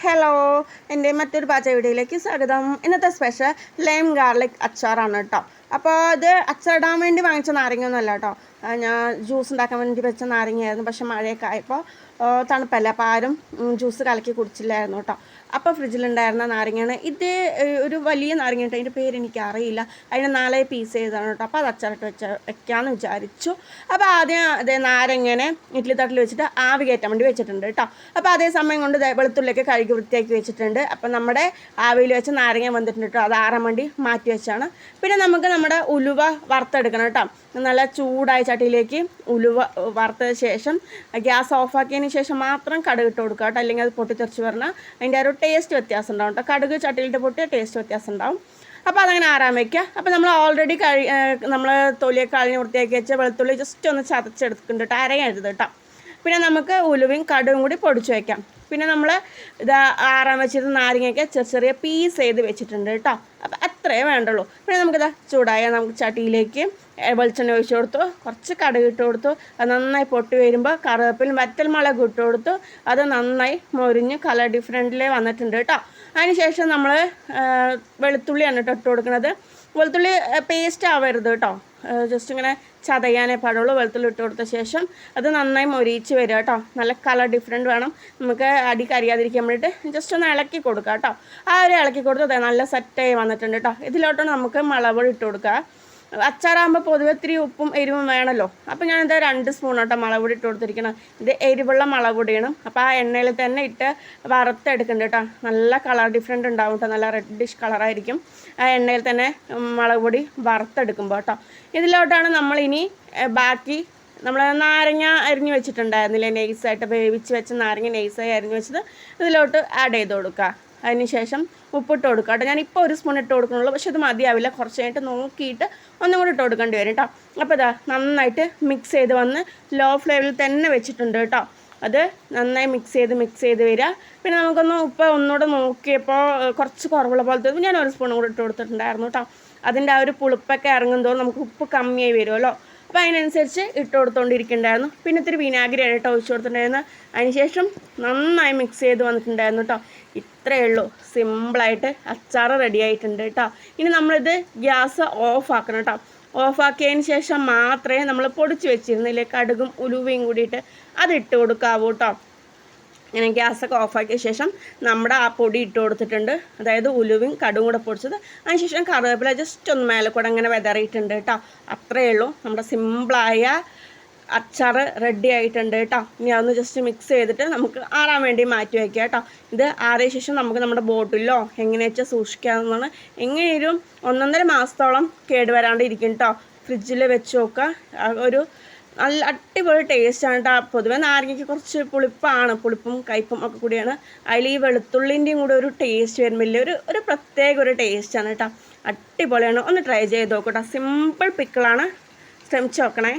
Hello, എൻ്റെ മറ്റൊരു പാചക വീഡിയോയിലേക്ക് സ്വാഗതം. ഇന്നത്തെ സ്പെഷ്യൽ ലൈം ഗാർലിക് അച്ചാറാണ് കേട്ടോ. അപ്പോൾ ഇത് അച്ചാറിടാൻ വേണ്ടി വാങ്ങിച്ച നാരങ്ങയൊന്നുമല്ല കേട്ടോ. ഞാൻ ജ്യൂസ് ഉണ്ടാക്കാൻ വേണ്ടി വെച്ച നാരങ്ങയായിരുന്നു. പക്ഷെ മഴയൊക്കെ ആയപ്പോൾ തണുപ്പല്ല, അപ്പോൾ ആരും ജ്യൂസ് കലക്കി കുടിച്ചില്ലായിരുന്നു കേട്ടോ. അപ്പോൾ ഫ്രിഡ്ജിലുണ്ടായിരുന്ന നാരങ്ങയാണ് ഇത്. ഒരു വലിയ നാരങ്ങ കേട്ടോ, അതിൻ്റെ പേര് എനിക്ക് അറിയില്ല. അതിന് 4 പീസ് ചെയ്താണ് കേട്ടോ. അപ്പോൾ അത് അച്ചാറിട്ട് വെക്കാമെന്ന് വിചാരിച്ചു. അപ്പോൾ ആദ്യം അതേ നാരങ്ങനെ ഇഡ്ഡലി തട്ടിൽ വെച്ചിട്ട് ആവി കയറ്റാൻ വേണ്ടി വെച്ചിട്ടുണ്ട് കേട്ടോ. അപ്പോൾ അതേ സമയം കൊണ്ട് വെളുത്തുള്ളിയൊക്കെ കഴുകി വൃത്തിയാക്കി വെച്ചിട്ടുണ്ട്. അപ്പോൾ നമ്മുടെ ആവിയിൽ വെച്ച് നാരങ്ങ വന്നിട്ടുണ്ട് കേട്ടോ. അത് ആറാൻ വേണ്ടി മാറ്റി വെച്ചാണ്. പിന്നെ നമുക്ക് നമ്മുടെ ഉലുവ വറുത്തെടുക്കണം കേട്ടോ. നല്ല ചൂടായ ചട്ടിയിലേക്ക് ഉലുവ വറുത്തതിന് ശേഷം ഗ്യാസ് ഓഫാക്കിയതിന് ശേഷം മാത്രം കടുക് ഇട്ട് കൊടുക്കുക കേട്ടോ. അല്ലെങ്കിൽ അത് പൊട്ടിത്തെറിച്ച് പറഞ്ഞാൽ അതിൻ്റെ ഒരു ടേസ്റ്റ് വ്യത്യാസം ഉണ്ടാവും കേട്ടോ. കടുക് ചട്ടിയിലിട്ട് പൊട്ടിയ ടേസ്റ്റ് വ്യത്യാസം ഉണ്ടാവും. അപ്പോൾ അതങ്ങനെ ആറാൻ വയ്ക്കുക. അപ്പോൾ നമ്മൾ ഓൾറെഡി നമ്മൾ തൊലിയൊക്കെ കളഞ്ഞ് വൃത്തിയാക്കി വെച്ച വെളുത്തുള്ളി ജസ്റ്റ് ഒന്ന് ചതച്ചെടുക്കുന്നുണ്ട് കേട്ടോ. അരയരുത് കേട്ടോ. പിന്നെ നമുക്ക് ഉലുവയും കടുകും കൂടി പൊടിച്ച് വയ്ക്കാം. പിന്നെ നമ്മൾ ഇത് ആറാൻ വെച്ചിട്ട് നാരങ്ങയൊക്കെ ചെറിയ പീസ് ചെയ്ത് വെച്ചിട്ടുണ്ട് കേട്ടോ. അപ്പോൾ അത്രയേ വേണ്ടുള്ളൂ. പിന്നെ നമുക്കിത് ചൂടായ നമുക്ക് ചട്ടിയിലേക്ക് വെളിച്ചെണ്ണ ഒഴിച്ച് കൊടുത്തു, കുറച്ച് കടുക് ഇട്ട് കൊടുത്തു. അത് നന്നായി പൊട്ടി വരുമ്പോൾ കറിവേപ്പില വറ്റൽമുളക് ഇട്ട് കൊടുത്തു. അത് നന്നായി മൊരിഞ്ഞ് കളർ ഡിഫറൻറ്റിൽ വന്നിട്ടുണ്ട് കേട്ടോ. അതിന് ശേഷം നമ്മൾ വെളുത്തുള്ളിയാണ് കേട്ടോ ഇട്ട് കൊടുക്കുന്നത്. വെളുത്തുള്ളി പേസ്റ്റ് ആവരുത് കേട്ടോ, ജസ്റ്റ് ഇങ്ങനെ ചതയാനേ പാടുള്ളൂ. വെളുത്തുള്ളി ഇട്ട് കൊടുത്ത ശേഷം അത് നന്നായി മൊരിച്ച് വരിക കേട്ടോ. നല്ല കളർ ഡിഫറൻറ്റ് വേണം നമുക്ക് അടി കരിയാതിരിക്കാൻ വേണ്ടിയിട്ട് ജസ്റ്റ് ഒന്ന് ഇളക്കി കൊടുക്കുക കേട്ടോ. ആ ഒരു ഇളക്കി കൊടുത്ത് നല്ല സെറ്റായി വന്നിട്ടുണ്ട് കേട്ടോ. ഇതിലോട്ടാണ് നമുക്ക് മുളക് ഇട്ട് കൊടുക്കുക. അച്ചാറാകുമ്പോൾ പൊതുവെ ഇത്തിരി ഉപ്പും എരിവും വേണമല്ലോ. അപ്പോൾ ഞാനിത് 2 സ്പൂൺ കേട്ടോ മുളക് പൊടി ഇട്ട് കൊടുത്തിരിക്കണം. ഇത് എരിവുള്ള മുളക് പൊടിയാണ്. അപ്പോൾ ആ എണ്ണയിൽ തന്നെ ഇട്ട് വറുത്തെടുക്കുന്നുണ്ട് കേട്ടോ. നല്ല കളർ ഡിഫറൻറ്റ് ഉണ്ടാവും കേട്ടോ. നല്ല റെഡിഷ് കളറായിരിക്കും ആ എണ്ണയിൽ തന്നെ മുളക് പൊടി വറുത്തെടുക്കുമ്പോൾ കേട്ടോ. ഇതിലോട്ടാണ് നമ്മളിനി ബാക്കി നമ്മൾ നാരങ്ങ അരിഞ്ഞ് വെച്ചിട്ടുണ്ടായിരുന്നില്ലേ, നൈസായിട്ട് വേവിച്ച് വെച്ച നാരങ്ങ നൈസായി അരിഞ്ഞ് വെച്ചത് ഇതിലോട്ട് ആഡ് ചെയ്ത് കൊടുക്കുക. അതിന് ശേഷം ഉപ്പിട്ട് കൊടുക്കുക കേട്ടോ. ഞാനിപ്പോൾ 1 സ്പൂൺ ഇട്ട് കൊടുക്കുന്നുള്ളൂ, പക്ഷെ ഇത് മതിയാവില്ല. കുറച്ച് കഴിഞ്ഞിട്ട് നോക്കിയിട്ട് ഒന്നും കൂടി ഇട്ട് കൊടുക്കേണ്ടി വരും കേട്ടോ. അപ്പോൾ ഇതാ നന്നായിട്ട് മിക്സ് ചെയ്ത് വന്ന് ലോ ഫ്ലെയിമിൽ തന്നെ വെച്ചിട്ടുണ്ട് കേട്ടോ. അത് നന്നായി മിക്സ് ചെയ്ത് വരിക. പിന്നെ നമുക്കൊന്ന് ഉപ്പ് ഒന്നുകൂടെ നോക്കിയപ്പോൾ കുറച്ച് കുറവുള്ള പോലത്തെ ഞാൻ 1 സ്പൂൺ കൂടി ഇട്ട് കൊടുത്തിട്ടുണ്ടായിരുന്നു കേട്ടോ. അതിൻ്റെ ആ ഒരു പുളിപ്പൊക്കെ ഇറങ്ങുന്നതോറും നമുക്ക് ഉപ്പ് കമ്മിയായി വരുമല്ലോ. അപ്പോൾ അതിനനുസരിച്ച് ഇട്ട് കൊടുത്തുകൊണ്ടിരിക്കുന്നുണ്ടായിരുന്നു. പിന്നെ ഇത്തിരി വിനാഗിരിയാണ് കേട്ടോ ഒഴിച്ച് കൊടുത്തിട്ടുണ്ടായിരുന്നു. അതിനുശേഷം നന്നായി മിക്സ് ചെയ്ത് വന്നിട്ടുണ്ടായിരുന്നു കേട്ടോ. ഇത്രയേ ഉള്ളൂ, സിമ്പിളായിട്ട് അച്ചാർ റെഡി ആയിട്ടുണ്ട് കേട്ടോ. ഇനി നമ്മളിത് ഗ്യാസ് ഓഫ് ആക്കണം കേട്ടോ. ഓഫാക്കിയതിന് ശേഷം മാത്രമേ നമ്മൾ പൊടിച്ച് വെച്ചിരുന്നില്ലേ കടുകും ഉലുവയും കൂടിയിട്ട് അതിട്ട് കൊടുക്കാവൂ കേട്ടോ. ഇങ്ങനെ ഗ്യാസൊക്കെ ഓഫാക്കിയ ശേഷം നമ്മുടെ ആ പൊടി ഇട്ട് കൊടുത്തിട്ടുണ്ട്, അതായത് ഉലുവയും കടുകും കൂടെ പൊടിച്ചത്. അതിനുശേഷം കറിവേപ്പില ജസ്റ്റ് ഒന്ന് മേലെ കൂടെ അങ്ങനെ വിതറിയിട്ടുണ്ട് കേട്ടോ. അത്രയേ ഉള്ളൂ, നമ്മുടെ സിമ്പിളായ അച്ചാർ റെഡി ആയിട്ടുണ്ട് കേട്ടോ. ഇനി അതൊന്ന് ജസ്റ്റ് മിക്സ് ചെയ്തിട്ട് നമുക്ക് ആറാൻ വേണ്ടി മാറ്റി വയ്ക്കുക കേട്ടോ. ഇത് ആറിയ ശേഷം നമുക്ക് നമ്മുടെ ബോട്ടിലോ എങ്ങനെ വെച്ചാൽ സൂക്ഷിക്കാവുന്നതാണ്. എങ്ങനെയും 1.5 മാസത്തോളം കേടുവരാണ്ട് ഇരിക്കും കേട്ടോ. ഫ്രിഡ്ജിൽ വെച്ച് നോക്കുക. ഒരു നല്ല അടിപൊളി ടേസ്റ്റാണ് കേട്ടോ. പൊതുവെ നാരങ്ങയ്ക്ക് കുറച്ച് പുളിപ്പാണ്, പുളിപ്പും കയ്പും ഒക്കെ കൂടിയാണ്. അതിൽ ഈ വെളുത്തുള്ളിൻ്റെയും കൂടെ ഒരു ടേസ്റ്റ് വരുമ്പോൾ ഒരു പ്രത്യേക ഒരു ടേസ്റ്റാണ് കേട്ടോ. അടിപൊളിയാണ്. ഒന്ന് ട്രൈ ചെയ്ത് നോക്കട്ടോ. സിമ്പിൾ പിക്കിളാണ്, ശ്രമിച്ച് നോക്കണേ.